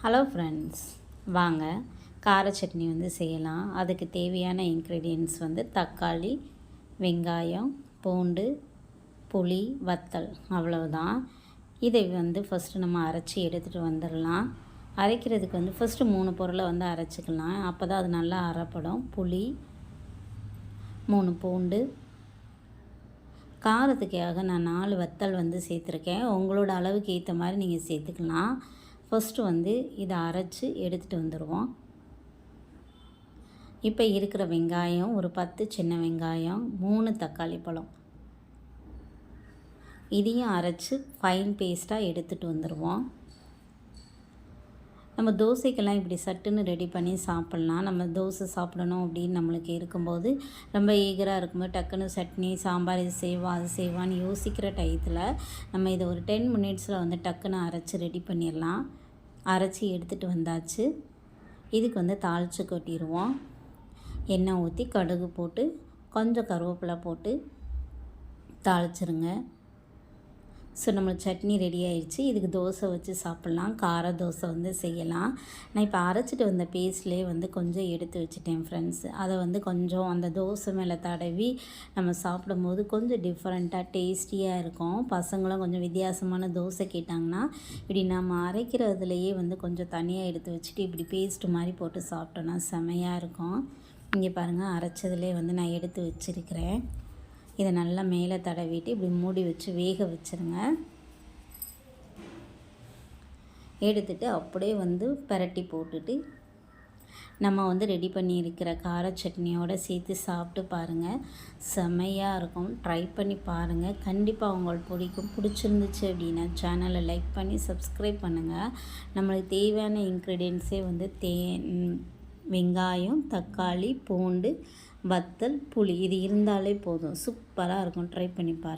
Hello friends, வாங்க கார சட்னி வந்து செய்யலாம். அதுக்கு தேவையான இன்க்ரீடியன்ட்ஸ் வந்து தக்காளி, வெங்காயம், பூண்டு, புளி, வத்தல், அவ்வளவுதான். இதை வந்து ஃபஸ்ட்டு நம்ம அரைச்சி எடுத்துகிட்டு வந்துடலாம். அரைக்கிறதுக்கு வந்து ஃபஸ்ட்டு 3 பொருளை வந்து அரைச்சிக்கலாம். அப்போ தான் அது நல்லா அரைப்படும். புளி, 3 பூண்டு, காரத்துக்காக நான் 4 வத்தல் வந்து சேர்த்துருக்கேன். உங்களோட அளவுக்கு ஏற்ற மாதிரி நீங்கள் சேர்த்துக்கலாம். ஃபஸ்ட்டு வந்து இதை அரைச்சி எடுத்துகிட்டு வந்துடுவோம். இப்போ இருக்கிற வெங்காயம் ஒரு 10 சின்ன வெங்காயம், 3 தக்காளி பழம், இதையும் அரைச்சி ஃபைன் பேஸ்ட்டாக எடுத்துகிட்டு வந்துடுவோம். நம்ம தோசைக்கெல்லாம் இப்படி சட்டுன்னு ரெடி பண்ணி சாப்பிட்லாம். நம்ம தோசை சாப்பிடணும் அப்படின்னு நம்மளுக்கு இருக்கும்போது ரொம்ப ஈகராக இருக்கும்போது டக்குன்னு சட்னி, சாம்பார் இது செய்வா அது செய்வான்னு யோசிக்கிற டயத்தில் நம்ம இதை ஒரு 10 மினிட்ஸில் வந்து டக்குன்னு அரைச்சி ரெடி பண்ணிடலாம். அரைச்சி எடுத்துகிட்டு வந்தாச்சு. இதுக்கு வந்து தாளித்து கொட்டிடுவோம். எண்ணெய் ஊற்றி கடுகு போட்டு கொஞ்சம் கருவேப்பிலை போட்டு தாளிச்சிருங்க. ஸோ நம்மளுக்கு சட்னி ரெடி ஆயிடுச்சு. இதுக்கு தோசை வச்சு சாப்பிட்லாம். கார தோசை வந்து செய்யலாம். நான் இப்போ அரைச்சிட்டு வந்த பேஸ்ட்லேயே வந்து கொஞ்சம் எடுத்து வச்சுட்டேன் ஃப்ரெண்ட்ஸ். அதை வந்து கொஞ்சம் அந்த தோசை மேலே தடவி நம்ம சாப்பிடும்போது கொஞ்சம் டிஃப்ரெண்ட்டாக டேஸ்டியாக இருக்கும். பசங்களும் கொஞ்சம் வித்தியாசமான தோசை கேட்டாங்கன்னா இப்படி நம்ம அரைக்கிறதுலையே வந்து கொஞ்சம் தனியாக எடுத்து வச்சுட்டு இப்படி பேஸ்ட்டு மாதிரி போட்டு சாப்பிட்டோன்னா செமையாக இருக்கும். இங்கே பாருங்கள், அரைச்சதுலேயே வந்து நான் எடுத்து வச்சுருக்கிறேன். இதை நல்லா மேலே தடவிட்டு இப்படி மூடி வச்சு வேக வச்சுருங்க. எடுத்துட்டு அப்படியே வந்து பரட்டி போட்டுட்டு நம்ம வந்து ரெடி பண்ணியிருக்கிற கார சட்னியோடு சேர்த்து சாப்பிட்டு பாருங்கள். செமையாக இருக்கும். ட்ரை பண்ணி பாருங்கள். கண்டிப்பாக உங்களுக்கு பிடிக்கும். பிடிச்சிருந்துச்சு அப்படின்னா சேனலை லைக் பண்ணி சப்ஸ்கிரைப் பண்ணுங்கள். நம்மளுக்கு தேவையான இன்க்ரீடியன்ஸே வந்து வெங்காயம், தக்காளி, பூண்டு, வத்தல், புளி இது இருந்தாலே போதும். சூப்பராக இருக்கும். ட்ரை பண்ணி பாருங்கள்.